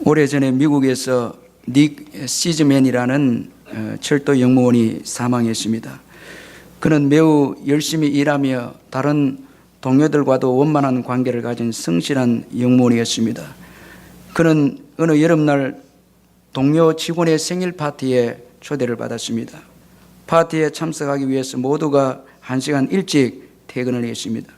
오래전에 미국에서 닉 시즈맨이라는 철도 영무원이 사망했습니다. 그는 매우 열심히 일하며 다른 동료들과도 원만한 관계를 가진 성실한 영무원이었습니다. 그는 어느 여름날 동료 직원의 생일 파티에 초대를 받았습니다. 파티에 참석하기 위해서 모두가 1시간 일찍 퇴근을 했습니다.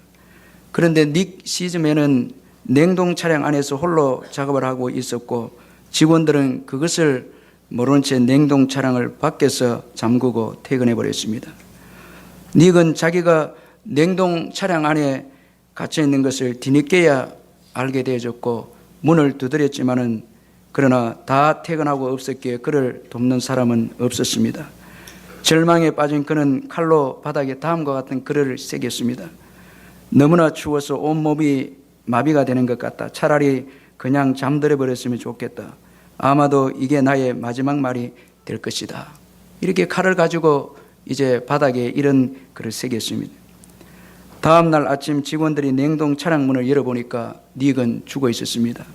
그런데 닉 시즈맨은 냉동 차량 안에서 홀로 작업을 하고 있었고 직원들은 그것을 모른 채 냉동 차량을 밖에서 잠그고 퇴근해 버렸습니다. 닉은 자기가 냉동 차량 안에 갇혀 있는 것을 뒤늦게야 알게 되어졌고 문을 두드렸지만은 그러나 다 퇴근하고 없었기에 그를 돕는 사람은 없었습니다. 절망에 빠진 그는 칼로 바닥에 다음과 같은 글을 새겼습니다. 너무나 추워서 온몸이 마비가 되는 것 같다. 차라리 그냥 잠들어 버렸으면 좋겠다. 아마도 이게 나의 마지막 말이 될 것이다. 이렇게 칼을 가지고 이제 바닥에 이런 글을 새겼습니다. 다음 날 아침 직원들이 냉동 차량 문을 열어보니까 닉은 죽어 있었습니다.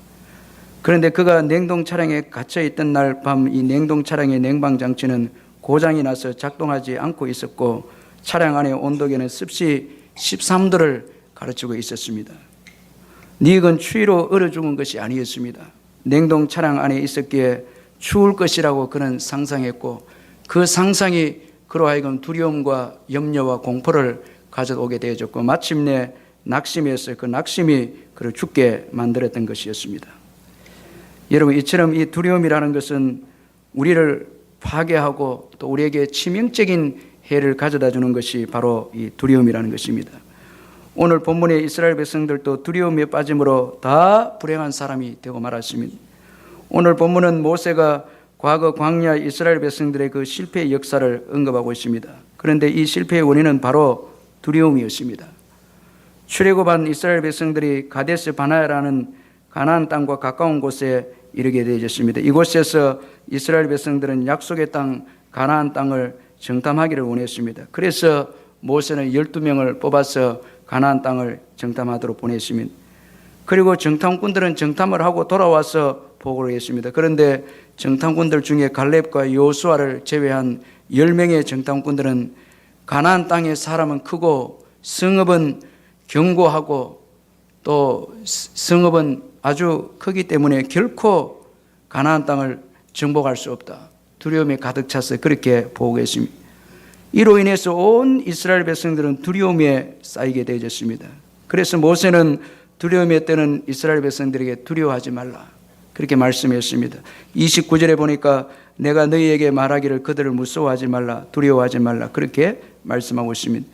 그런데 그가 냉동 차량에 갇혀 있던 날 밤 이 냉동 차량의 냉방 장치는 고장이 나서 작동하지 않고 있었고 차량 안의 온도계는 습시 13도를 가르치고 있었습니다. 닉은 추위로 얼어 죽은 것이 아니었습니다. 냉동 차량 안에 있었기에 추울 것이라고 그는 상상했고 그 상상이 그로 하여금 두려움과 염려와 공포를 가져오게 되어졌고 마침내 낙심했어요. 그 낙심이 그를 죽게 만들었던 것이었습니다. 여러분, 이처럼 이 두려움이라는 것은 우리를 파괴하고 또 우리에게 치명적인 해를 가져다 주는 것이 바로 이 두려움이라는 것입니다. 오늘 본문의 이스라엘 백성들도 두려움에 빠짐으로 다 불행한 사람이 되고 말았습니다. 오늘 본문은 모세가 과거 광야 이스라엘 백성들의 그 실패의 역사를 언급하고 있습니다. 그런데 이 실패의 원인은 바로 두려움이었습니다. 출애굽한 이스라엘 백성들이 가데스 바네아라는 가나안 땅과 가까운 곳에 이르게 되어졌습니다. 이곳에서 이스라엘 백성들은 약속의 땅 가나안 땅을 정탐하기를 원했습니다. 그래서 모세는 12명을 뽑아서 가나안 땅을 정탐하도록 보냈습니다. 그리고 정탐꾼들은 정탐을 하고 돌아와서 보고를 했습니다. 그런데 정탐꾼들 중에 갈렙과 여호수아를 제외한 10명의 정탐꾼들은 가나안 땅의 사람은 크고 성읍은 견고하고 또 성읍은 아주 크기 때문에 결코 가나안 땅을 정복할 수 없다. 두려움에 가득 차서 그렇게 보고했습니다. 이로 인해서 온 이스라엘 백성들은 두려움에 쌓이게 되어졌습니다. 그래서 모세는 두려움에 떠는 이스라엘 백성들에게 두려워하지 말라 그렇게 말씀했습니다. 29절에 보니까 내가 너희에게 말하기를 그들을 무서워하지 말라 두려워하지 말라 그렇게 말씀하고 있습니다.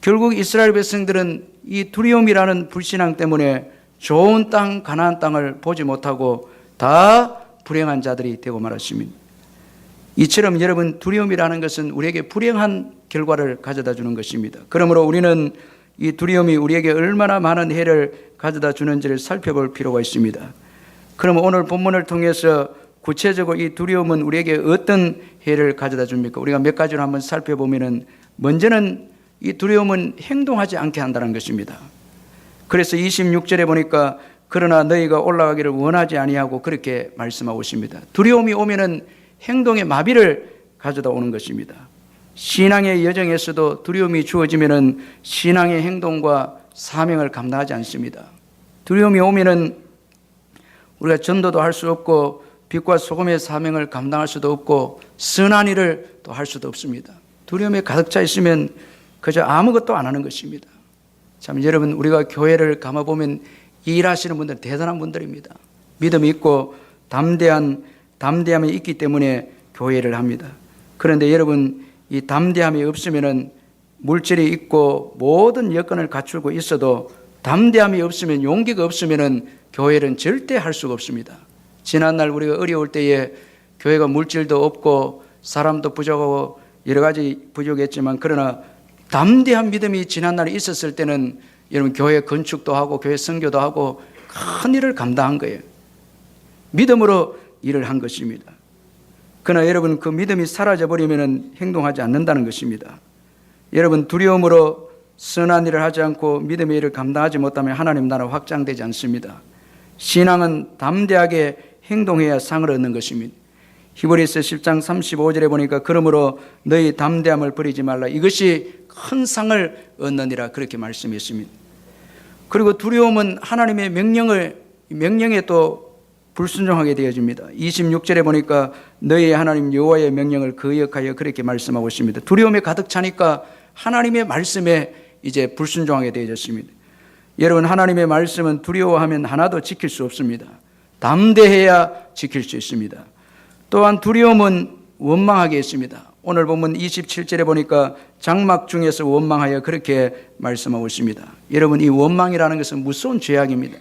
결국 이스라엘 백성들은 이 두려움이라는 불신앙 때문에 좋은 땅 가나안 땅을 보지 못하고 다 불행한 자들이 되고 말았습니다. 이처럼 여러분 두려움이라는 것은 우리에게 불행한 결과를 가져다 주는 것입니다. 그러므로 우리는 이 두려움이 우리에게 얼마나 많은 해를 가져다 주는지를 살펴볼 필요가 있습니다. 그러면 오늘 본문을 통해서 구체적으로 이 두려움은 우리에게 어떤 해를 가져다 줍니까? 우리가 몇 가지로 한번 살펴보면은 먼저는 이 두려움은 행동하지 않게 한다는 것입니다. 그래서 26절에 보니까 그러나 너희가 올라가기를 원하지 아니하고 그렇게 말씀하고 있습니다. 두려움이 오면은 행동의 마비를 가져다 오는 것입니다. 신앙의 여정에서도 두려움이 주어지면은 신앙의 행동과 사명을 감당하지 않습니다. 두려움이 오면은 우리가 전도도 할 수 없고 빛과 소금의 사명을 감당할 수도 없고 선한 일을 또 할 수도 없습니다. 두려움에 가득 차 있으면 그저 아무것도 안 하는 것입니다. 참 여러분 우리가 교회를 감아보면 일하시는 분들 대단한 분들입니다. 믿음이 있고 담대함이 있기 때문에 교회를 합니다. 그런데 여러분 이 담대함이 없으면은 물질이 있고 모든 여건을 갖추고 있어도 담대함이 없으면 용기가 없으면은 교회는 절대 할 수가 없습니다. 지난날 우리가 어려울 때에 교회가 물질도 없고 사람도 부족하고 여러 가지 부족했지만 그러나 담대한 믿음이 지난날에 있었을 때는 여러분 교회 건축도 하고 교회 선교도 하고 큰 일을 감당한 거예요. 믿음으로 일을 한 것입니다. 그러나 여러분 그 믿음이 사라져버리면 행동하지 않는다는 것입니다. 여러분 두려움으로 선한 일을 하지 않고 믿음의 일을 감당하지 못하면 하나님 나라 확장되지 않습니다. 신앙은 담대하게 행동해야 상을 얻는 것입니다. 히브리서 10장 35절에 보니까 그러므로 너희 담대함을 버리지 말라. 이것이 큰 상을 얻느니라 그렇게 말씀했습니다. 그리고 두려움은 하나님의 명령에 또 불순종하게 되어집니다. 26절에 보니까 너희 하나님 여호와의 명령을 거역하여 그렇게 말씀하고 있습니다. 두려움에 가득 차니까 하나님의 말씀에 이제 불순종하게 되어졌습니다. 여러분, 하나님의 말씀은 두려워하면 하나도 지킬 수 없습니다. 담대해야 지킬 수 있습니다. 또한 두려움은 원망하게 했습니다. 오늘 보면 27절에 보니까 장막 중에서 원망하여 그렇게 말씀하고 있습니다. 여러분, 이 원망이라는 것은 무서운 죄악입니다.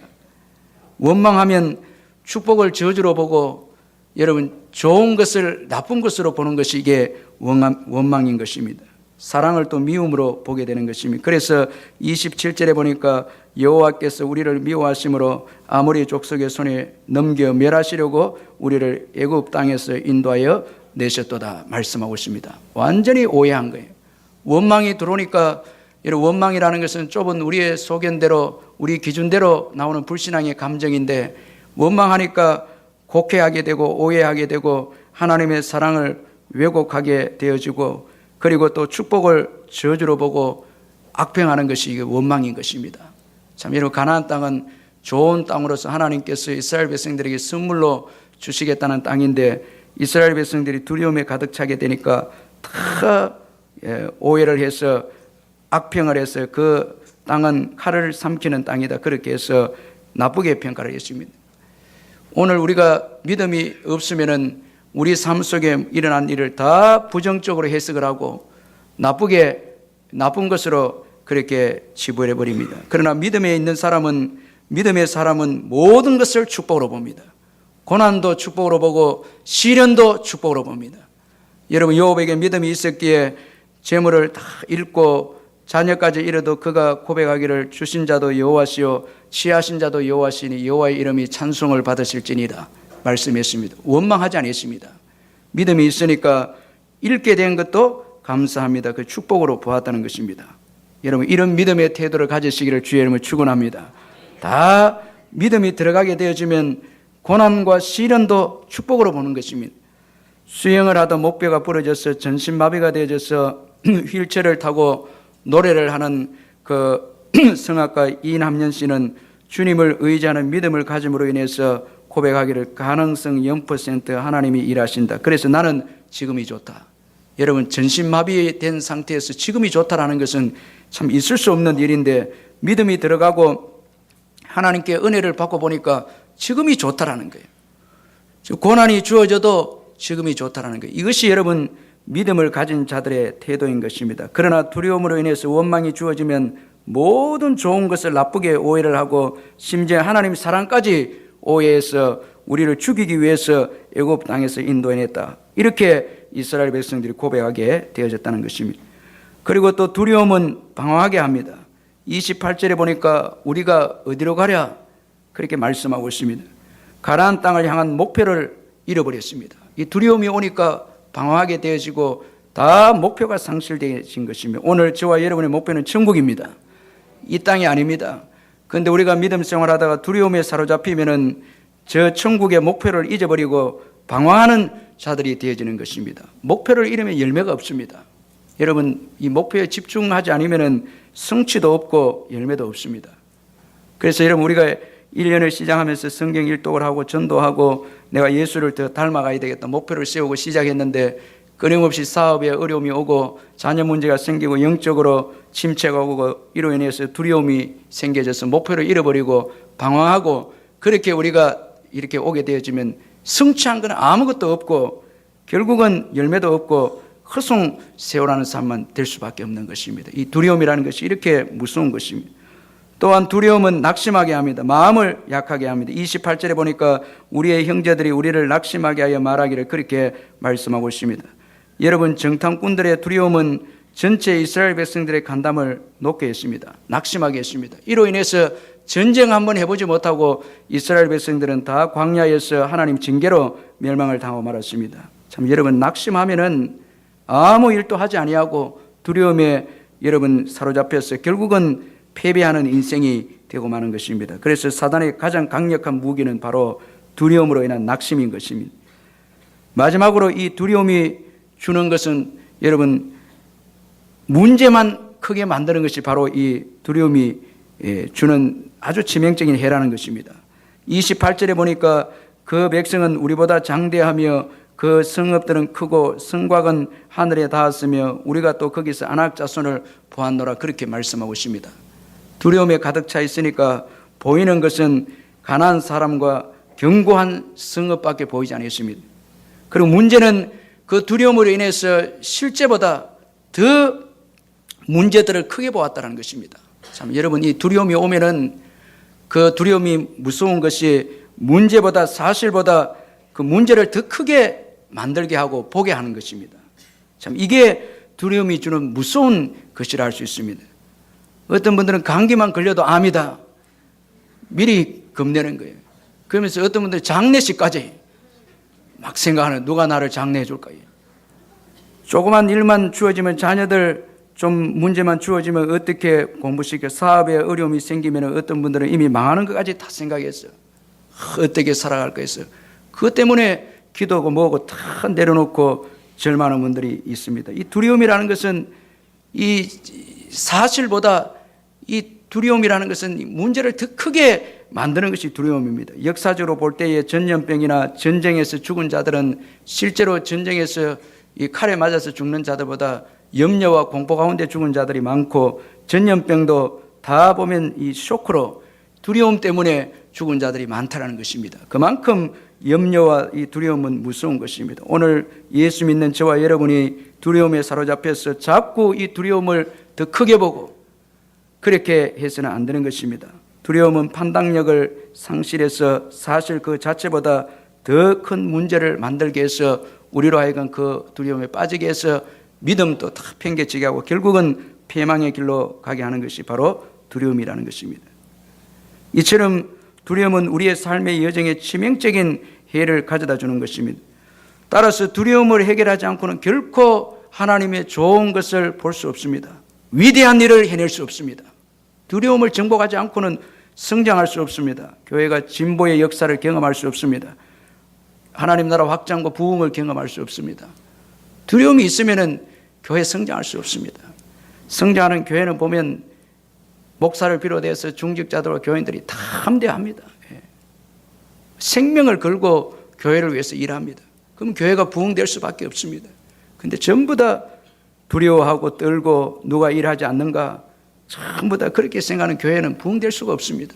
원망하면 축복을 저주로 보고 여러분 좋은 것을 나쁜 것으로 보는 것이 이게 원망인 것입니다. 사랑을 또 미움으로 보게 되는 것입니다. 그래서 27절에 보니까 여호와께서 우리를 미워하심으로 아모리 족속의 손에 넘겨 멸하시려고 우리를 애굽 땅에서 인도하여 내셨도다 말씀하고 있습니다. 완전히 오해한 거예요. 원망이 들어오니까 여러분, 원망이라는 것은 좁은 우리의 소견대로 우리 기준대로 나오는 불신앙의 감정인데 원망하니까 곡해하게 되고 오해하게 되고 하나님의 사랑을 왜곡하게 되어지고 그리고 또 축복을 저주로 보고 악평하는 것이 원망인 것입니다. 참 여러분, 가나안 땅은 좋은 땅으로서 하나님께서 이스라엘 백성들에게 선물로 주시겠다는 땅인데 이스라엘 백성들이 두려움에 가득 차게 되니까 다 오해를 해서 악평을 해서 그 땅은 칼을 삼키는 땅이다 그렇게 해서 나쁘게 평가를 했습니다. 오늘 우리가 믿음이 없으면은 우리 삶 속에 일어난 일을 다 부정적으로 해석을 하고 나쁜 것으로 그렇게 치부해 버립니다. 그러나 믿음에 있는 사람은 믿음의 사람은 모든 것을 축복으로 봅니다. 고난도 축복으로 보고 시련도 축복으로 봅니다. 여러분, 요업에게 믿음이 있었기에 재물을 다 잃고 자녀까지 잃어도 그가 고백하기를 주신 자도 여호와시요 취하신 자도 여호와시니 여호와의 이름이 찬송을 받으실지니라 말씀했습니다. 원망하지 않았습니다. 믿음이 있으니까 잃게 된 것도 감사합니다. 그 축복으로 보았다는 것입니다. 여러분, 이런 믿음의 태도를 가지시기를 주의 이름으로 축원합니다. 다 믿음이 들어가게 되어지면 고난과 시련도 축복으로 보는 것입니다. 수영을 하다 목뼈가 부러져서 전신마비가 되어져서 휠체어를 타고 노래를 하는 그 성악가 이남년 씨는 주님을 의지하는 믿음을 가짐으로 인해서 고백하기를 가능성 0% 하나님이 일하신다. 그래서 나는 지금이 좋다. 여러분, 전신마비된 상태에서 지금이 좋다라는 것은 참 있을 수 없는 일인데 믿음이 들어가고 하나님께 은혜를 받고 보니까 지금이 좋다라는 거예요. 고난이 주어져도 지금이 좋다라는 거예요. 이것이 여러분 믿음을 가진 자들의 태도인 것입니다. 그러나 두려움으로 인해서 원망이 주어지면 모든 좋은 것을 나쁘게 오해를 하고 심지어 하나님 사랑까지 오해해서 우리를 죽이기 위해서 애굽 땅에서 인도해냈다. 이렇게 이스라엘 백성들이 고백하게 되어졌다는 것입니다. 그리고 또 두려움은 방황하게 합니다. 28절에 보니까 우리가 어디로 가랴 그렇게 말씀하고 있습니다. 가나안 땅을 향한 목표를 잃어버렸습니다. 이 두려움이 오니까 방황하게 되어지고 다 목표가 상실되어진 것입니다. 오늘 저와 여러분의 목표는 천국입니다. 이 땅이 아닙니다. 그런데 우리가 믿음 생활하다가 두려움에 사로잡히면은 저 천국의 목표를 잊어버리고 방황하는 자들이 되어지는 것입니다. 목표를 잃으면 열매가 없습니다. 여러분, 이 목표에 집중하지 않으면은 성취도 없고 열매도 없습니다. 그래서 여러분, 우리가 1년을 시작하면서 성경 일독을 하고 전도하고 내가 예수를 더 닮아가야 되겠다 목표를 세우고 시작했는데 끊임없이 사업에 어려움이 오고 자녀 문제가 생기고 영적으로 침체가 오고 이로 인해서 두려움이 생겨져서 목표를 잃어버리고 방황하고 그렇게 우리가 이렇게 오게 되어지면 성취한 건 아무것도 없고 결국은 열매도 없고 허송세월하는 삶만 될 수밖에 없는 것입니다. 이 두려움이라는 것이 이렇게 무서운 것입니다. 또한 두려움은 낙심하게 합니다. 마음을 약하게 합니다. 28절에 보니까 우리의 형제들이 우리를 낙심하게 하여 말하기를 그렇게 말씀하고 있습니다. 여러분, 정탐꾼들의 두려움은 전체 이스라엘 백성들의 간담을 높게 했습니다. 낙심하게 했습니다. 이로 인해서 전쟁 한번 해보지 못하고 이스라엘 백성들은 다 광야에서 하나님 징계로 멸망을 당하고 말았습니다. 참 여러분, 낙심하면은 아무 일도 하지 아니하고 두려움에 여러분 사로잡혀서 결국은 패배하는 인생이 되고 마는 것입니다. 그래서 사단의 가장 강력한 무기는 바로 두려움으로 인한 낙심인 것입니다. 마지막으로 이 두려움이 주는 것은 여러분 문제만 크게 만드는 것이 바로 이 두려움이 주는 아주 치명적인 해라는 것입니다. 28절에 보니까 그 백성은 우리보다 장대하며 그 성읍들은 크고 성곽은 하늘에 닿았으며 우리가 또 거기서 안악 자손을 보았노라, 그렇게 말씀하고 있습니다. 두려움에 가득 차 있으니까 보이는 것은 가난한 사람과 견고한 성읍밖에 보이지 않았습니다. 그리고 문제는 그 두려움으로 인해서 실제보다 더 문제들을 크게 보았다는 것입니다. 참 여러분, 이 두려움이 오면은 그 두려움이 무서운 것이 문제보다, 사실보다 그 문제를 더 크게 만들게 하고 보게 하는 것입니다. 참 이게 두려움이 주는 무서운 것이라 할 수 있습니다. 어떤 분들은 감기만 걸려도 암이다, 미리 겁내는 거예요. 그러면서 어떤 분들은 장례식까지 막 생각하는, 누가 나를 장례해 줄까. 조그만 일만 주어지면, 자녀들 좀 문제만 주어지면 어떻게 공부시켜, 사업에 어려움이 생기면 어떤 분들은 이미 망하는 것까지 다 생각했어요. 어떻게 살아갈 거였어요. 그것 때문에 기도하고 뭐하고 다 내려놓고 절망하는 분들이 있습니다. 이 두려움이라는 것은 이 사실보다 이 두려움이라는 것은 문제를 더 크게 만드는 것이 두려움입니다. 역사적으로 볼 때에 전염병이나 전쟁에서 죽은 자들은 실제로 전쟁에서 이 칼에 맞아서 죽는 자들보다 염려와 공포 가운데 죽은 자들이 많고, 전염병도 다 보면 이 쇼크로 두려움 때문에 죽은 자들이 많다는 것입니다. 그만큼 염려와 이 두려움은 무서운 것입니다. 오늘 예수 믿는 저와 여러분이 두려움에 사로잡혀서 자꾸 이 두려움을 더 크게 보고 그렇게 해서는 안 되는 것입니다. 두려움은 판단력을 상실해서 사실 그 자체보다 더 큰 문제를 만들게 해서 우리로 하여금 그 두려움에 빠지게 해서 믿음도 다 팽개치게 하고 결국은 패망의 길로 가게 하는 것이 바로 두려움이라는 것입니다. 이처럼 두려움은 우리의 삶의 여정에 치명적인 해를 가져다 주는 것입니다. 따라서 두려움을 해결하지 않고는 결코 하나님의 좋은 것을 볼 수 없습니다. 위대한 일을 해낼 수 없습니다. 두려움을 정복하지 않고는 성장할 수 없습니다. 교회가 진보의 역사를 경험할 수 없습니다. 하나님 나라 확장과 부흥을 경험할 수 없습니다. 두려움이 있으면 교회 성장할 수 없습니다. 성장하는 교회는 보면 목사를 비롯해서 중직자들과 교인들이 다 함대합니다. 생명을 걸고 교회를 위해서 일합니다. 그럼 교회가 부흥될 수밖에 없습니다. 그런데 전부 다 두려워하고 떨고 누가 일하지 않는가, 전부 다 그렇게 생각하는 교회는 부흥될 수가 없습니다.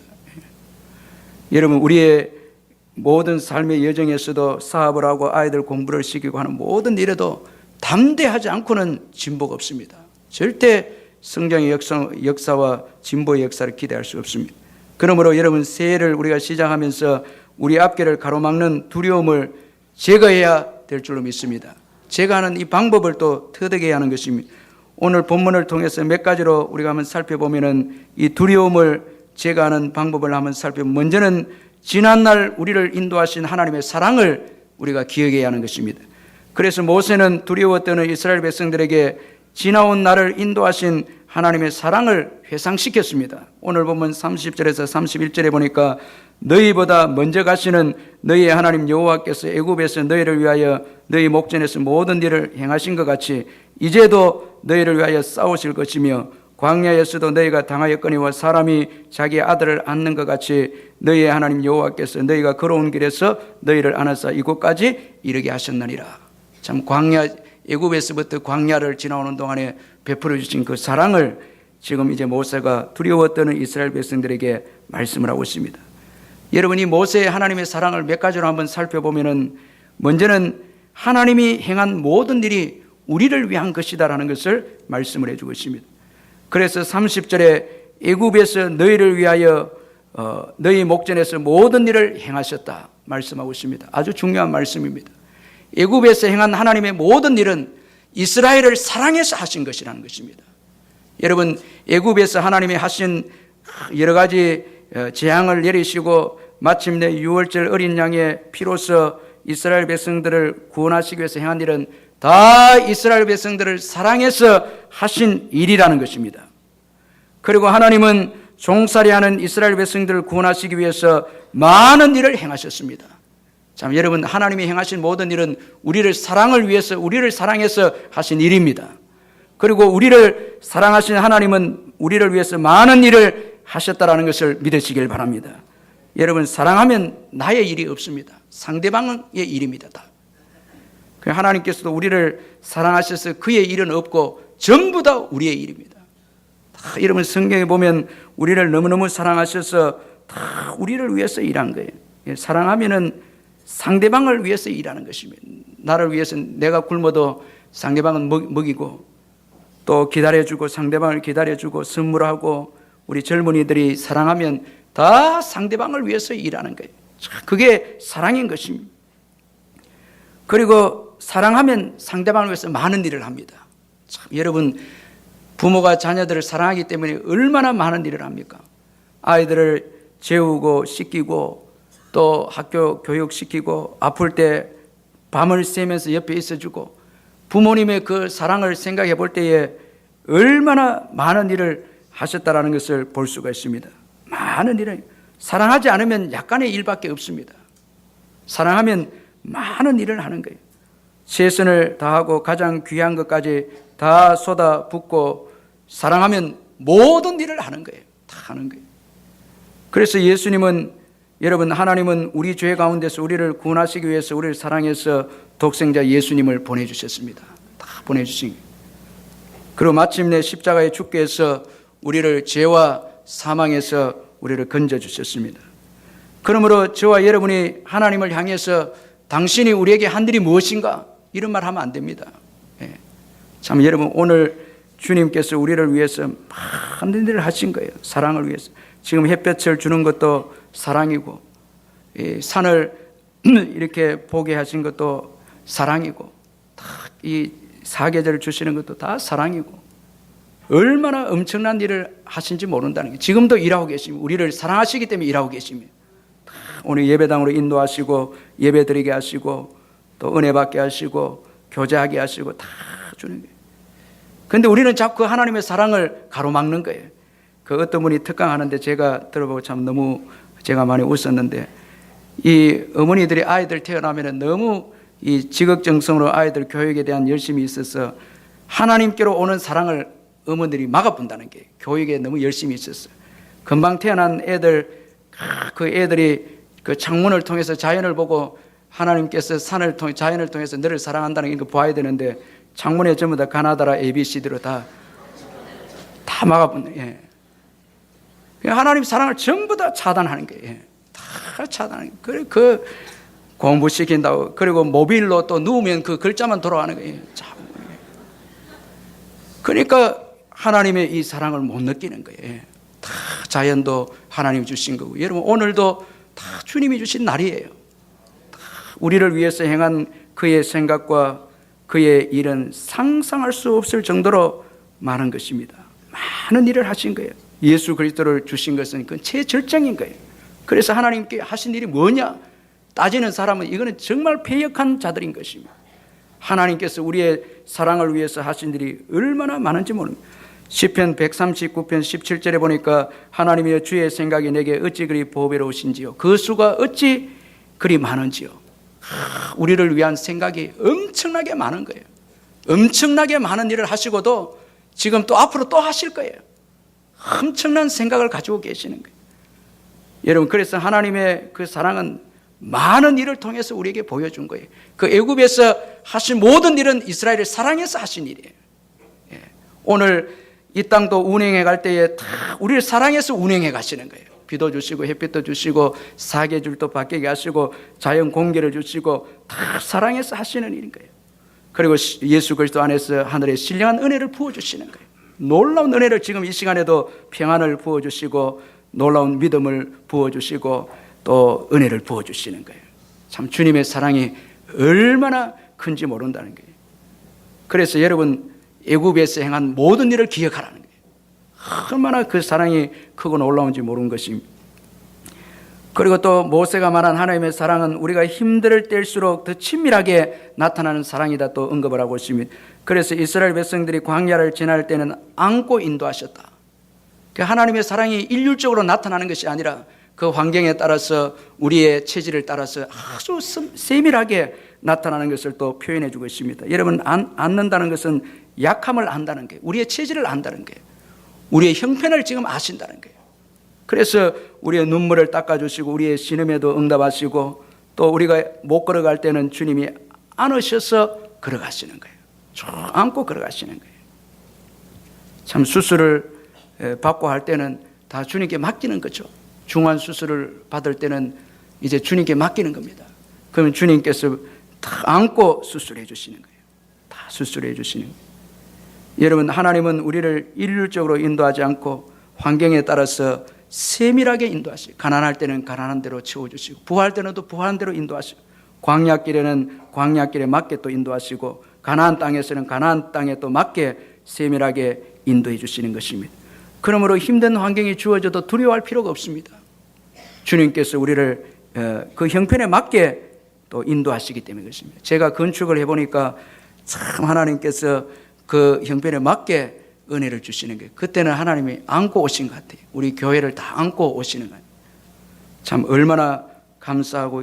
여러분, 우리의 모든 삶의 여정에서도 사업을 하고 아이들 공부를 시키고 하는 모든 일에도 담대하지 않고는 진보가 없습니다. 절대 성장의 역사와 진보의 역사를 기대할 수 없습니다. 그러므로 여러분, 새해를 우리가 시작하면서 우리 앞길을 가로막는 두려움을 제거해야 될 줄로 믿습니다. 제거하는 이 방법을 또 터득해야 하는 것입니다. 오늘 본문을 통해서 몇 가지로 우리가 한번 살펴보면은 이 두려움을 제거하는 방법을 한번 살펴보면, 먼저는 지난날 우리를 인도하신 하나님의 사랑을 우리가 기억해야 하는 것입니다. 그래서 모세는 두려웠던 이스라엘 백성들에게 지나온 날을 인도하신 하나님의 사랑을 회상시켰습니다. 오늘 보면 30절에서 31절에 보니까 너희보다 먼저 가시는 너희의 하나님 여호와께서 애굽에서 너희를 위하여 너희 목전에서 모든 일을 행하신 것 같이 이제도 너희를 위하여 싸우실 것이며 광야에서도 너희가 당하였거니와 사람이 자기 아들을 안는 것 같이 너희의 하나님 여호와께서 너희가 걸어온 길에서 너희를 안아서 이곳까지 이르게 하셨느니라. 참 광야, 애굽에서부터 광야를 지나오는 동안에 베풀어 주신 그 사랑을 지금 이제 모세가 두려웠던 이스라엘 백성들에게 말씀을 하고 있습니다. 여러분이 모세의 하나님의 사랑을 몇 가지로 한번 살펴보면은, 먼저는 하나님이 행한 모든 일이 우리를 위한 것이다라는 것을 말씀을 해주고 있습니다. 그래서 30절에 애굽에서 너희를 위하여 너희 목전에서 모든 일을 행하셨다 말씀하고 있습니다. 아주 중요한 말씀입니다. 애굽에서 행한 하나님의 모든 일은 이스라엘을 사랑해서 하신 것이라는 것입니다. 여러분, 애굽에서 하나님이 하신 여러 가지 재앙을 내리시고 마침내 유월절 어린 양의 피로서 이스라엘 백성들을 구원하시기 위해서 행한 일은 다 이스라엘 백성들을 사랑해서 하신 일이라는 것입니다. 그리고 하나님은 종살이하는 이스라엘 백성들을 구원하시기 위해서 많은 일을 행하셨습니다. 참 여러분, 하나님이 행하신 모든 일은 우리를 사랑을 위해서, 우리를 사랑해서 하신 일입니다. 그리고 우리를 사랑하신 하나님은 우리를 위해서 많은 일을 하셨다라는 것을 믿으시길 바랍니다. 여러분, 사랑하면 나의 일이 없습니다. 상대방의 일입니다. 다. 하나님께서도 우리를 사랑하셔서 그의 일은 없고 전부 다 우리의 일입니다. 다 여러분, 성경에 보면 우리를 너무너무 사랑하셔서 다 우리를 위해서 일한 거예요. 사랑하면은 상대방을 위해서 일하는 것입니다. 나를 위해서 내가 굶어도 상대방은 먹이고 또 기다려주고 상대방을 기다려주고 선물하고, 우리 젊은이들이 사랑하면 다 상대방을 위해서 일하는 거예요. 그게 사랑인 것입니다. 그리고 사랑하면 상대방을 위해서 많은 일을 합니다. 참, 여러분, 부모가 자녀들을 사랑하기 때문에 얼마나 많은 일을 합니까? 아이들을 재우고 씻기고 또 학교 교육시키고 아플 때 밤을 새면서 옆에 있어주고, 부모님의 그 사랑을 생각해 볼 때에 얼마나 많은 일을 하셨다라는 것을 볼 수가 있습니다. 많은 일을, 사랑하지 않으면 약간의 일밖에 없습니다. 사랑하면 많은 일을 하는 거예요. 최선을 다하고 가장 귀한 것까지 다 쏟아붓고, 사랑하면 모든 일을 하는 거예요. 다 하는 거예요. 그래서 예수님은, 여러분, 하나님은 우리 죄 가운데서 우리를 구원하시기 위해서 우리를 사랑해서 독생자 예수님을 보내주셨습니다. 다 보내주신 거예요. 그리고 마침내 십자가에 죽게 해서 우리를 죄와 사망에서 우리를 건져주셨습니다. 그러므로 저와 여러분이 하나님을 향해서 당신이 우리에게 한 일이 무엇인가, 이런 말 하면 안 됩니다. 참 여러분, 오늘 주님께서 우리를 위해서 많은 일을 하신 거예요. 사랑을 위해서. 지금 햇볕을 주는 것도 사랑이고, 산을 이렇게 보게 하신 것도 사랑이고, 이 사계절을 주시는 것도 다 사랑이고, 얼마나 엄청난 일을 하신지 모른다는 게, 지금도 일하고 계십니다. 우리를 사랑하시기 때문에 일하고 계십니다. 오늘 예배당으로 인도하시고 예배 드리게 하시고 또 은혜 받게 하시고 교제하게 하시고 다 주는 거예요. 그런데 우리는 자꾸 하나님의 사랑을 가로막는 거예요. 그 어떤 분이 특강하는데 제가 들어보고 참 너무 제가 많이 웃었는데, 이 어머니들이 아이들 태어나면 너무 이 지극정성으로 아이들 교육에 대한 열심이 있어서 하나님께로 오는 사랑을 어머니들이 막아본다는 게, 교육에 너무 열심히 있었어요. 금방 태어난 애들, 그 애들이 그 창문을 통해서 자연을 보고 하나님께서 산을 통해 자연을 통해서 너를 사랑한다는 거 봐야 되는데, 창문에 전부 다 가나다라 ABCD로 다 막아본다. 하나님 사랑을 전부 다 차단하는 거예요. 다 차단하는 거예요. 그 공부시킨다고, 그리고 모빌로 또 누우면 그 글자만 돌아가는 거예요. 그러니까 하나님의 이 사랑을 못 느끼는 거예요. 다 자연도 하나님이 주신 거고, 여러분 오늘도 다 주님이 주신 날이에요. 다 우리를 위해서 행한 그의 생각과 그의 일은 상상할 수 없을 정도로 많은 것입니다. 많은 일을 하신 거예요. 예수 그리스도를 주신 것은 그건 최절정인 거예요. 그래서 하나님께 하신 일이 뭐냐 따지는 사람은 이거는 정말 패역한 자들인 것입니다. 하나님께서 우리의 사랑을 위해서 하신 일이 얼마나 많은지 모릅니다. 시편 139편 17절에 보니까 하나님이여 주의 생각이 내게 어찌 그리 보배로우신지요, 그 수가 어찌 그리 많은지요. 우리를 위한 생각이 엄청나게 많은 거예요. 엄청나게 많은 일을 하시고도 지금 또 앞으로 또 하실 거예요. 엄청난 생각을 가지고 계시는 거예요. 여러분, 그래서 하나님의 그 사랑은 많은 일을 통해서 우리에게 보여준 거예요. 그 애굽에서 하신 모든 일은 이스라엘을 사랑해서 하신 일이에요. 오늘 이 땅도 운행해 갈 때에 다 우리를 사랑해서 운행해 가시는 거예요. 비도 주시고 햇빛도 주시고 사계절도 바뀌게 하시고 자연 공기를 주시고 다 사랑해서 하시는 일인 거예요. 그리고 예수 그리스도 안에서 하늘의 신령한 은혜를 부어주시는 거예요. 놀라운 은혜를 지금 이 시간에도 평안을 부어주시고 놀라운 믿음을 부어주시고 또 은혜를 부어주시는 거예요. 참 주님의 사랑이 얼마나 큰지 모른다는 거예요. 그래서 여러분 애굽에서 행한 모든 일을 기억하라는 거예요. 얼마나 그 사랑이 크고 놀라운지 모르는 것입니다. 그리고 또 모세가 말한 하나님의 사랑은 우리가 힘들 때일수록 더 친밀하게 나타나는 사랑이다 또 언급을 하고 있습니다. 그래서 이스라엘 백성들이 광야를 지날 때는 안고 인도하셨다. 그 하나님의 사랑이 일률적으로 나타나는 것이 아니라 그 환경에 따라서 우리의 체질을 따라서 아주 세밀하게 나타나는 것을 또 표현해 주고 있습니다. 여러분, 안는다는 것은 약함을 안다는 거예요. 우리의 체질을 안다는 거예요. 우리의 형편을 지금 아신다는 거예요. 그래서 우리의 눈물을 닦아주시고 우리의 신음에도 응답하시고 또 우리가 못 걸어갈 때는 주님이 안으셔서 걸어가시는 거예요. 쭉 안고 걸어가시는 거예요. 참 수술을 받고 할 때는 다 주님께 맡기는 거죠. 중환 수술을 받을 때는 이제 주님께 맡기는 겁니다. 그러면 주님께서 다 안고 수술해 주시는 거예요. 다 수술해 주시는 거예요. 여러분, 하나님은 우리를 일률적으로 인도하지 않고 환경에 따라서 세밀하게 인도하시고, 가난할 때는 가난한 대로 채워주시고, 부할 때는 또 부한 대로 인도하시고, 광야길에는 광야길에 맞게 또 인도하시고, 가나안 땅에서는 가나안 땅에 또 맞게 세밀하게 인도해 주시는 것입니다. 그러므로 힘든 환경이 주어져도 두려워할 필요가 없습니다. 주님께서 우리를 그 형편에 맞게 또 인도하시기 때문에 그렇습니다. 제가 건축을 해보니까 참 하나님께서 그 형편에 맞게 은혜를 주시는 거예요. 그때는 하나님이 안고 오신 것 같아요. 우리 교회를 다 안고 오시는 것 같아요. 참 얼마나 감사하고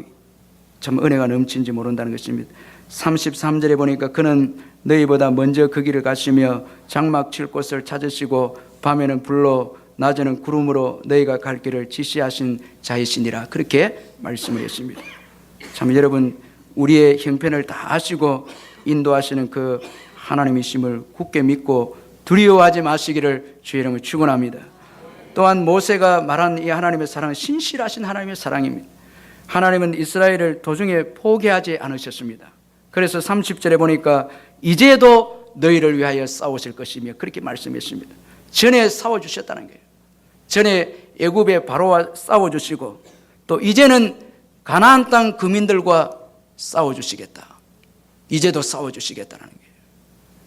참 은혜가 넘친지 모른다는 것입니다. 33절에 보니까 그는 너희보다 먼저 그 길을 가시며 장막 칠 곳을 찾으시고 밤에는 불로 낮에는 구름으로 너희가 갈 길을 지시하신 자이시니라. 그렇게 말씀을 했습니다. 참 여러분, 우리의 형편을 다 아시고 인도하시는 그 하나님이심을 굳게 믿고 두려워하지 마시기를 주의 이름으로 축원합니다. 또한 모세가 말한 이 하나님의 사랑은 신실하신 하나님의 사랑입니다. 하나님은 이스라엘을 도중에 포기하지 않으셨습니다. 그래서 30절에 보니까 이제도 너희를 위하여 싸우실 것이며 그렇게 말씀했습니다. 전에 싸워주셨다는 거예요. 전에 애굽의 바로와 싸워주시고 또 이제는 가나안 땅 거민들과 싸워주시겠다. 이제도 싸워주시겠다는 거예요.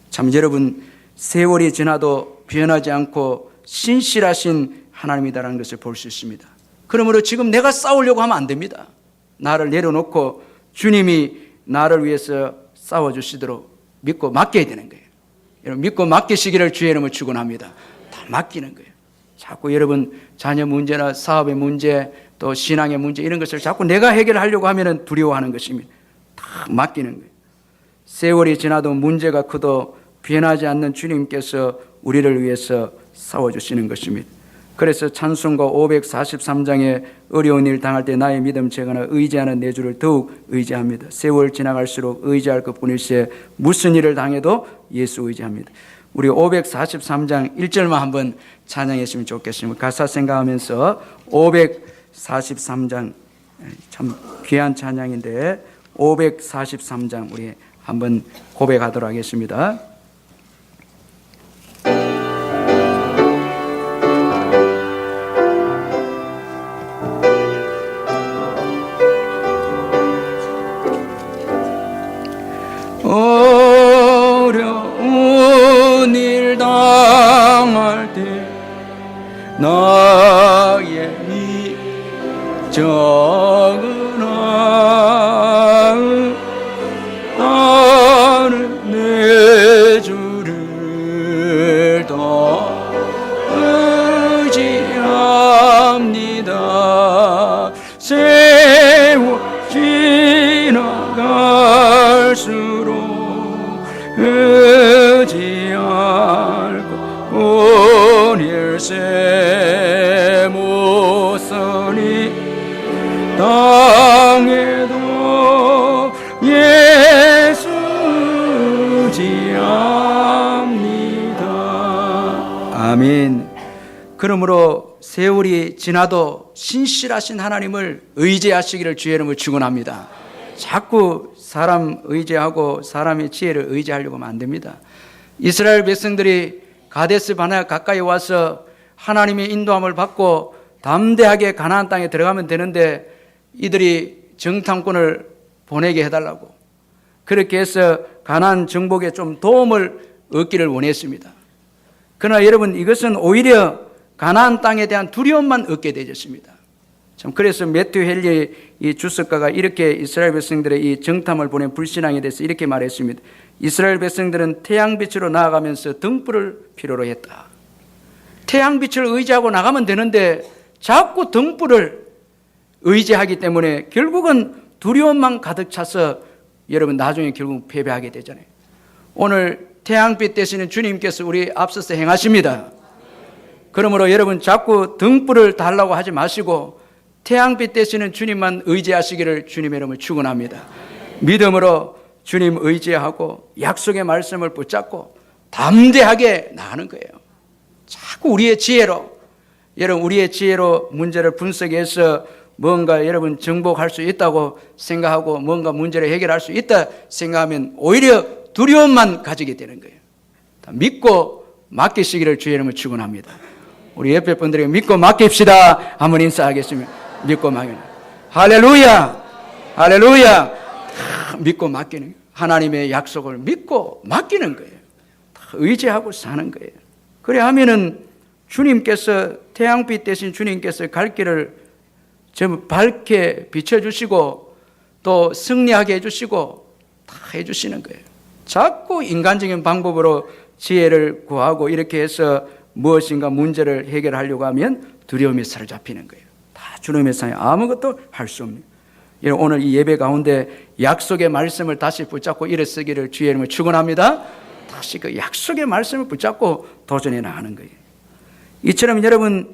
참 여러분, 세월이 지나도 변하지 않고 신실하신 하나님이다라는 것을 볼 수 있습니다. 그러므로 지금 내가 싸우려고 하면 안 됩니다. 나를 내려놓고 주님이 나를 위해서 싸워주시도록 믿고 맡겨야 되는 거예요. 여러분, 믿고 맡기시기를 주의 이름으로 축원합니다. 다 맡기는 거예요. 자꾸 여러분 자녀 문제나 사업의 문제 또 신앙의 문제 이런 것을 자꾸 내가 해결하려고 하면 두려워하는 것입니다. 다 맡기는 거예요. 세월이 지나도 문제가 커도 변하지 않는 주님께서 우리를 위해서 싸워주시는 것입니다. 그래서 찬송가 543장에 어려운 일 당할 때 나의 믿음 제거나 의지하는 내 주를 더욱 의지합니다. 세월 지나갈수록 의지할 것뿐일세 무슨 일을 당해도 예수 의지합니다. 우리 543장 1절만 한번 찬양했으면 좋겠습니다. 가사 생각하면서 543장 참 귀한 찬양인데 543장 우리 한번 고백하도록 하겠습니다. 어려운 일 당할 때 나의 적으나 나는 내 주를 더 의지합니다. 세월 지나갈수록 의지할 것뿐일세 못서니 땅에도 예수 의지합니다. 아멘. 그러므로 세월이 지나도 신실하신 하나님을 의지하시기를 주의 이름으로 축원합니다. 자꾸 사람 의지하고 사람의 지혜를 의지하려고 하면 안 됩니다. 이스라엘 백성들이 가데스 바네아 가까이 와서 하나님의 인도함을 받고 담대하게 가나안 땅에 들어가면 되는데 이들이 정탐꾼을 보내게 해달라고 그렇게 해서 가나안 정복에 좀 도움을 얻기를 원했습니다. 그러나 여러분, 이것은 오히려 가나안 땅에 대한 두려움만 얻게 되었습니다. 참 그래서 매튜 헨리 이 주석가가 이렇게 이스라엘 백성들의 이 정탐을 보낸 불신앙에 대해서 이렇게 말했습니다. 이스라엘 백성들은 태양빛으로 나아가면서 등불을 필요로 했다. 태양빛을 의지하고 나가면 되는데 자꾸 등불을 의지하기 때문에 결국은 두려움만 가득 차서 여러분 나중에 결국 패배하게 되잖아요. 오늘 태양빛 되시는 주님께서 우리 앞서서 행하십니다. 그러므로 여러분 자꾸 등불을 달라고 하지 마시고 태양빛 되시는 주님만 의지하시기를 주님의 이름으로 축원합니다. 믿음으로 주님 의지하고 약속의 말씀을 붙잡고 담대하게 나가는 거예요. 자꾸 우리의 지혜로, 여러분 우리의 지혜로 문제를 분석해서 뭔가 여러분 정복할 수 있다고 생각하고 뭔가 문제를 해결할 수 있다 생각하면 오히려 두려움만 가지게 되는 거예요. 믿고 맡기시기를 주의 이름으로 축원합니다. 우리 옆에 분들에게 믿고 맡깁시다. 한번 인사하겠습니다. 믿고 맡기는. 할렐루야, 할렐루야. 믿고 맡기는 거예요. 하나님의 약속을 믿고 맡기는 거예요. 의지하고 사는 거예요. 그래 하면은 주님께서 태양빛 대신 주님께서 갈 길을 전부 밝게 비춰주시고 또 승리하게 해주시고 다 해주시는 거예요. 자꾸 인간적인 방법으로 지혜를 구하고 이렇게 해서 무엇인가 문제를 해결하려고 하면 두려움에 사로잡히는 거예요. 다 주님의 상에 아무것도 할 수 없는 거예요. 오늘 이 예배 가운데 약속의 말씀을 다시 붙잡고 일어서기를 주의 이름으로 축원합니다. 다시 그 약속의 말씀을 붙잡고 도전해 나가는 거예요. 이처럼 여러분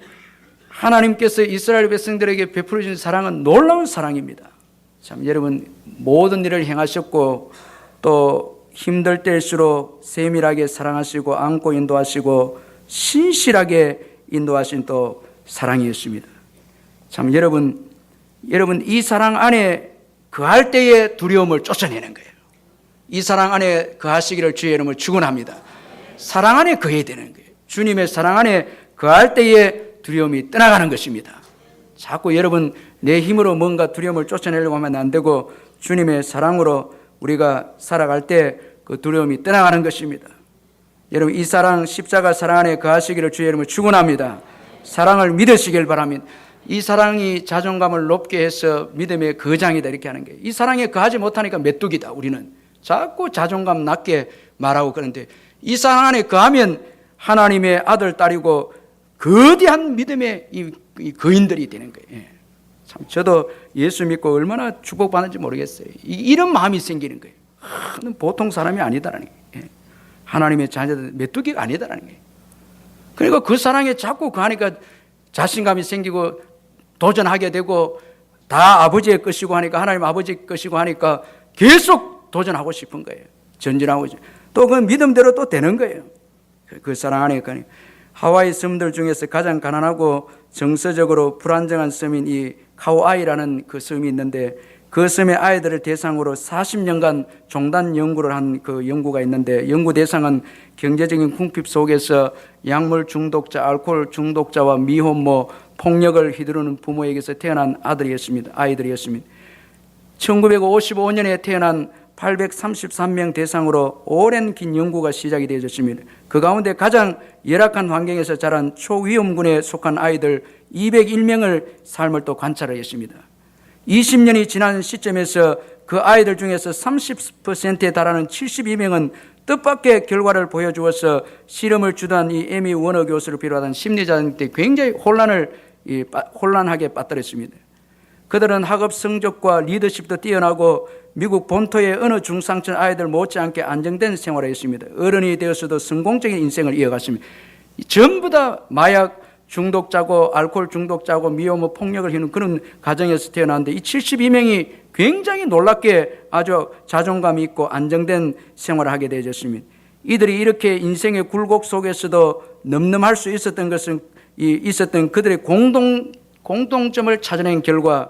하나님께서 이스라엘 백성들에게 베풀어 주신 사랑은 놀라운 사랑입니다. 참 여러분 모든 일을 행하셨고 또 힘들 때일수록 세밀하게 사랑하시고 안고 인도하시고 신실하게 인도하신 또 사랑이었습니다. 참 여러분 이 사랑 안에 거할 때의 두려움을 쫓아내는 거예요. 이 사랑 안에 거하시기를 주의 이름으로 축원합니다. 사랑 안에 거해야 되는 거예요. 주님의 사랑 안에 거할 때의 두려움이 떠나가는 것입니다. 자꾸 여러분 내 힘으로 뭔가 두려움을 쫓아내려고 하면 안 되고 주님의 사랑으로 우리가 살아갈 때 그 두려움이 떠나가는 것입니다. 여러분 이 사랑 십자가 사랑 안에 거하시기를 주의 이름으로 축원합니다. 사랑을 믿으시길 바랍니다. 이 사랑이 자존감을 높게 해서 믿음의 거장이다 이렇게 하는 거예요. 이 사랑에 거하지 못하니까 메뚜기다. 우리는 자꾸 자존감 낮게 말하고 그런데 이 사랑 안에 거하면 하나님의 아들 딸이고 거대한 믿음의 이 거인들이 되는 거예요. 참 저도 예수 믿고 얼마나 축복받는지 모르겠어요. 이런 마음이 생기는 거예요. 보통 사람이 아니다라는 거예요. 하나님의 자녀들 메뚜기가 아니다라는 거예요. 그러니까 그 사랑에 자꾸 거하니까 자신감이 생기고 도전하게 되고 다 아버지의 것이고 하니까 하나님 아버지의 것이고 하니까 계속 도전하고 싶은 거예요. 전진하고 또 그 믿음대로 또 되는 거예요. 그 사랑 안에 거하니까 하와이 섬들 중에서 가장 가난하고 정서적으로 불안정한 섬인 이 카오아이라는 그 섬이 있는데 그 섬의 아이들을 대상으로 40년간 종단 연구를 한 그 연구가 있는데 연구 대상은 경제적인 궁핍 속에서 약물 중독자, 알코올 중독자와 미혼모, 폭력을 휘두르는 부모에게서 태어난 아이들이었습니다. 1955년에 태어난 833명 대상으로 오랜 긴 연구가 시작이 되어졌습니다. 그 가운데 가장 열악한 환경에서 자란 초위험군에 속한 아이들 201명을 삶을 또 관찰을 했습니다. 20년이 지난 시점에서 그 아이들 중에서 30%에 달하는 72명은 뜻밖의 결과를 보여주어서 실험을 주도한 이 에미 워너 교수를 비롯한 심리자들한테 굉장히 혼란하게 빠뜨렸습니다. 그들은 학업 성적과 리더십도 뛰어나고 미국 본토의 어느 중상층 아이들 못지않게 안정된 생활을 했습니다. 어른이 되어서도 성공적인 인생을 이어갔습니다. 전부 다 마약 중독자고 알코올 중독자고 미혼모 폭력을 휘는 그런 가정에서 태어났는데 이 72명이 굉장히 놀랍게 아주 자존감이 있고 안정된 생활을 하게 되었습니다. 이들이 이렇게 인생의 굴곡 속에서도 넘넘할 수 있었던 것은 있었던 그들의 공동점을 찾아낸 결과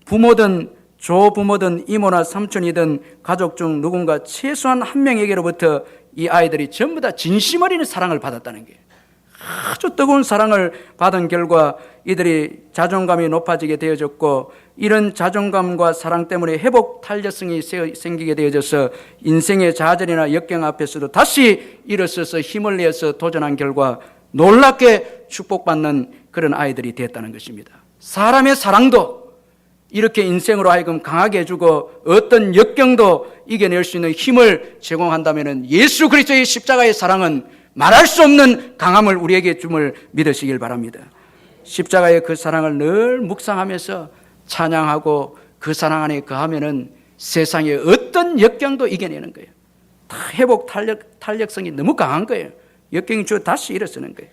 부모든 조부모든 이모나 삼촌이든 가족 중 누군가 최소한 한 명에게로부터 이 아이들이 전부 다 진심 어린 사랑을 받았다는 거예요. 아주 뜨거운 사랑을 받은 결과 이들이 자존감이 높아지게 되어졌고 이런 자존감과 사랑 때문에 회복 탄력성이 생기게 되어져서 인생의 좌절이나 역경 앞에서도 다시 일어서서 힘을 내서 도전한 결과 놀랍게 축복받는 그런 아이들이 되었다는 것입니다. 사람의 사랑도 이렇게 인생으로 하여금 강하게 해주고 어떤 역경도 이겨낼 수 있는 힘을 제공한다면 예수 그리스도의 십자가의 사랑은 말할 수 없는 강함을 우리에게 줌을 믿으시길 바랍니다. 십자가의 그 사랑을 늘 묵상하면서 찬양하고 그 사랑 안에 거하면은 세상의 어떤 역경도 이겨내는 거예요. 다 회복 탄력성이 너무 강한 거예요. 역경이 주 다시 일어서는 거예요.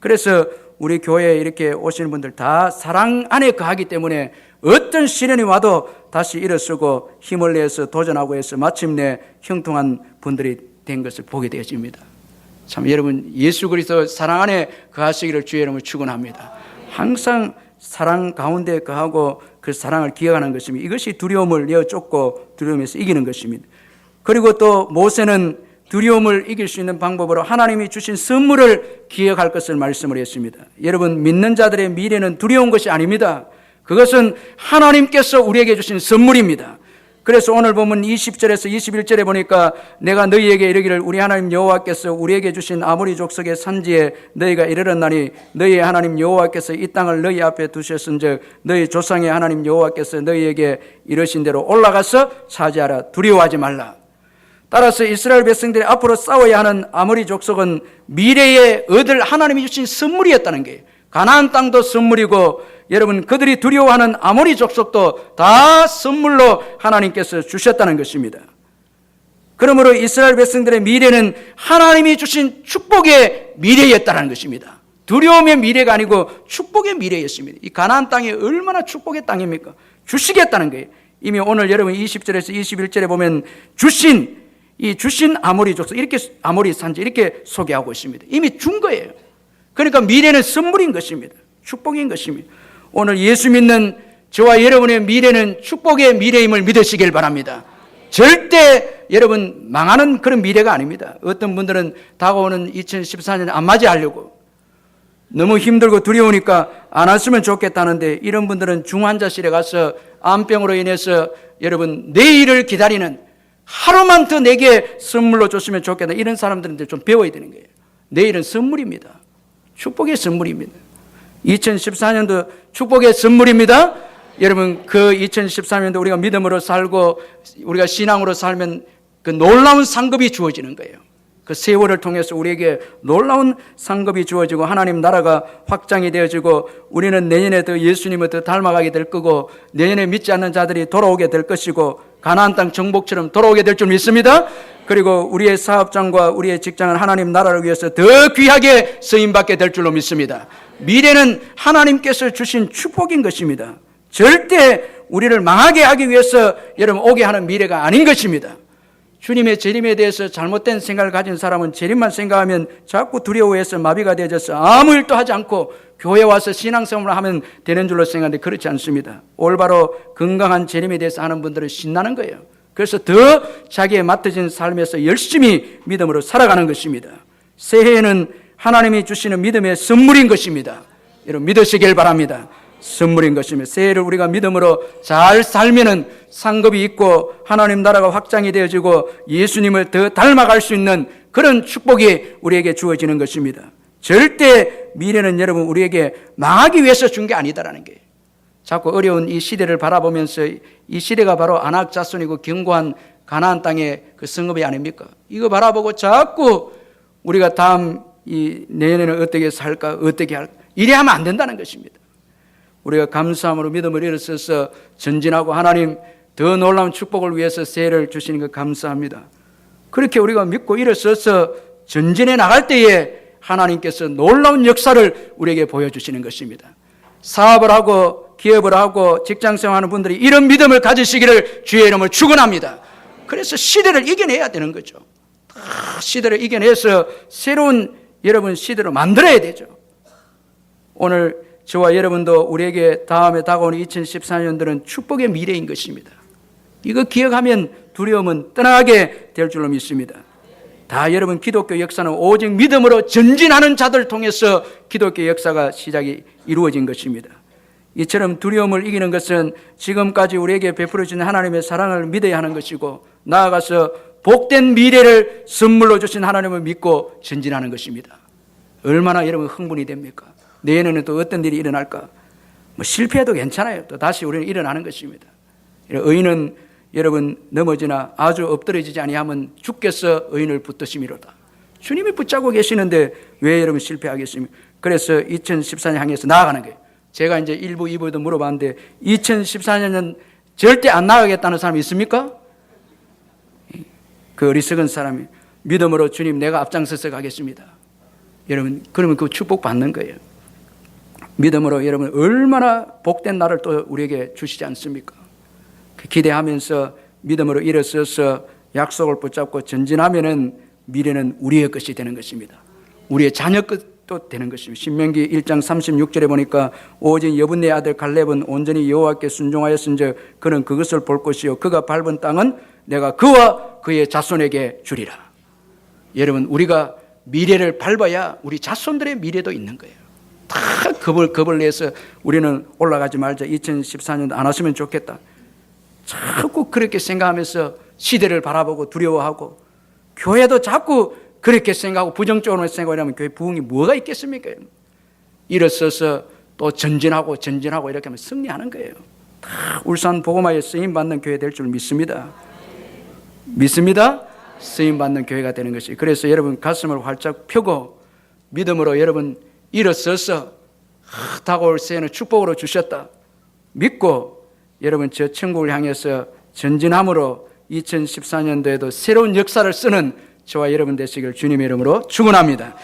그래서 우리 교회에 이렇게 오시는 분들 다 사랑 안에 거하기 때문에 어떤 시련이 와도 다시 일어서고 힘을 내서 도전하고 해서 마침내 형통한 분들이 된 것을 보게 되어집니다. 참 여러분, 예수 그리스도 사랑 안에 거하시기를 주의 이름으로 축원합니다. 항상 사랑 가운데 거하고 그 사랑을 기억하는 것입니다. 이것이 두려움을 내어 쫓고 두려움에서 이기는 것입니다. 그리고 또 모세는 두려움을 이길 수 있는 방법으로 하나님이 주신 선물을 기억할 것을 말씀을 했습니다. 여러분, 믿는 자들의 미래는 두려운 것이 아닙니다. 그것은 하나님께서 우리에게 주신 선물입니다. 그래서 오늘 보면 20절에서 21절에 보니까 내가 너희에게 이르기를 우리 하나님 여호와께서 우리에게 주신 아모리 족속의 산지에 너희가 이르렀나니 너희의 하나님 여호와께서 이 땅을 너희 앞에 두셨은즉 너희 조상의 하나님 여호와께서 너희에게 이르신 대로 올라가서 차지하라. 두려워하지 말라. 따라서 이스라엘 백성들이 앞으로 싸워야 하는 아모리 족속은 미래에 얻을 하나님이 주신 선물이었다는 거예요. 가나안 땅도 선물이고 여러분 그들이 두려워하는 아모리 족속도 다 선물로 하나님께서 주셨다는 것입니다. 그러므로 이스라엘 백성들의 미래는 하나님이 주신 축복의 미래였다는 것입니다. 두려움의 미래가 아니고 축복의 미래였습니다. 이 가나안 땅이 얼마나 축복의 땅입니까? 주시겠다는 거예요. 이미 오늘 여러분 20절에서 21절에 보면 주신 아모리 족속, 이렇게 아모리 산지 이렇게 소개하고 있습니다. 이미 준 거예요. 그러니까 미래는 선물인 것입니다. 축복인 것입니다. 오늘 예수 믿는 저와 여러분의 미래는 축복의 미래임을 믿으시길 바랍니다. 절대 여러분 망하는 그런 미래가 아닙니다. 어떤 분들은 다가오는 2014년 안 맞이하려고 너무 힘들고 두려우니까 안 왔으면 좋겠다는데 이런 분들은 중환자실에 가서 암병으로 인해서 여러분 내일을 기다리는 하루만 더 내게 선물로 줬으면 좋겠다. 이런 사람들한테 좀 배워야 되는 거예요. 내일은 선물입니다. 축복의 선물입니다. 2014년도 축복의 선물입니다. 여러분 그 2013년도 우리가 믿음으로 살고 우리가 신앙으로 살면 그 놀라운 상급이 주어지는 거예요. 그 세월을 통해서 우리에게 놀라운 상급이 주어지고 하나님 나라가 확장이 되어지고 우리는 내년에 더 예수님을 더 닮아가게 될 거고 내년에 믿지 않는 자들이 돌아오게 될 것이고 가나안 땅 정복처럼 돌아오게 될 줄 믿습니다. 그리고 우리의 사업장과 우리의 직장은 하나님 나라를 위해서 더 귀하게 쓰임받게 될 줄로 믿습니다. 미래는 하나님께서 주신 축복인 것입니다. 절대 우리를 망하게 하기 위해서 여러분 오게 하는 미래가 아닌 것입니다. 주님의 재림에 대해서 잘못된 생각을 가진 사람은 재림만 생각하면 자꾸 두려워해서 마비가 되어져서 아무 일도 하지 않고 교회 와서 신앙생활을 하면 되는 줄로 생각하는데 그렇지 않습니다. 올바로 건강한 재림에 대해서 하는 분들은 신나는 거예요. 그래서 더 자기의 맡겨진 삶에서 열심히 믿음으로 살아가는 것입니다. 새해에는 하나님이 주시는 믿음의 선물인 것입니다. 여러분 믿으시길 바랍니다. 선물인 것입니다. 새해를 우리가 믿음으로 잘 살면은 상급이 있고 하나님 나라가 확장이 되어지고 예수님을 더 닮아갈 수 있는 그런 축복이 우리에게 주어지는 것입니다. 절대 미래는 여러분 우리에게 망하기 위해서 준 게 아니다라는 거예요. 자꾸 어려운 이 시대를 바라보면서 이 시대가 바로 안악 자손이고 견고한 가나안 땅의 그 성읍이 아닙니까? 이거 바라보고 자꾸 우리가 다음 이 내년에는 어떻게 살까 어떻게 할까 이래 하면 안 된다는 것입니다. 우리가 감사함으로 믿음을 일어서서 전진하고 하나님 더 놀라운 축복을 위해서 새해를 주시는 것 감사합니다. 그렇게 우리가 믿고 일어서서 전진해 나갈 때에 하나님께서 놀라운 역사를 우리에게 보여주시는 것입니다. 사업을 하고 기업을 하고 직장생활하는 분들이 이런 믿음을 가지시기를 주의 이름으로 축원합니다. 그래서 시대를 이겨내야 되는 거죠. 시대를 이겨내서 새로운 여러분 시대로 만들어야 되죠. 오늘 저와 여러분도 우리에게 다음에 다가오는 2014년도는 축복의 미래인 것입니다. 이거 기억하면 두려움은 떠나게 될 줄로 믿습니다. 다 여러분 기독교 역사는 오직 믿음으로 전진하는 자들 통해서 기독교 역사가 시작이 이루어진 것입니다. 이처럼 두려움을 이기는 것은 지금까지 우리에게 베풀어주신 하나님의 사랑을 믿어야 하는 것이고 나아가서 복된 미래를 선물로 주신 하나님을 믿고 전진하는 것입니다. 얼마나 여러분 흥분이 됩니까? 내년에는 또 어떤 일이 일어날까? 실패해도 괜찮아요. 또 다시 우리는 일어나는 것입니다. 의인은 여러분 넘어지나 아주 엎드러지지 아니하면 주께서 의인을 붙드심이로다. 주님이 붙잡고 계시는데 왜 여러분 실패하겠습니까? 그래서 2014년 향해서 나아가는 거예요. 제가 이제 1부, 2부에도 물어봤는데 2014년은 절대 안 나가겠다는 사람이 있습니까? 그 어리석은 사람이 믿음으로 주님 내가 앞장서서 가겠습니다. 여러분 그러면 그 축복 받는 거예요. 믿음으로 여러분 얼마나 복된 날을 또 우리에게 주시지 않습니까? 기대하면서 믿음으로 일어서서 약속을 붙잡고 전진하면은 미래는 우리의 것이 되는 것입니다. 우리의 자녀 것도 되는 것입니다. 신명기 1장 36절에 보니까 오직 여분네 아들 갈렙은 온전히 여호와께 순종하였은즉 그는 그것을 볼 것이요 그가 밟은 땅은 내가 그와 그의 자손에게 주리라. 여러분 우리가 미래를 밟아야 우리 자손들의 미래도 있는 거예요. 다 겁을 내서 우리는 올라가지 말자. 2014년도 안 왔으면 좋겠다. 자꾸 그렇게 생각하면서 시대를 바라보고 두려워하고 교회도 자꾸 그렇게 생각하고 부정적으로 생각하면 교회 부흥이 뭐가 있겠습니까? 일어서서 또 전진하고 이렇게 하면 승리하는 거예요. 다 울산 복음화에 쓰임받는 교회 될 줄 믿습니다. 믿습니다. 쓰임받는 교회가 되는 것이. 그래서 여러분 가슴을 활짝 펴고 믿음으로 여러분 일어서서 다가올 새해는 축복으로 주셨다 믿고 여러분 저 천국을 향해서 전진함으로 2014년도에도 새로운 역사를 쓰는 저와 여러분 되시길 주님의 이름으로 축원합니다.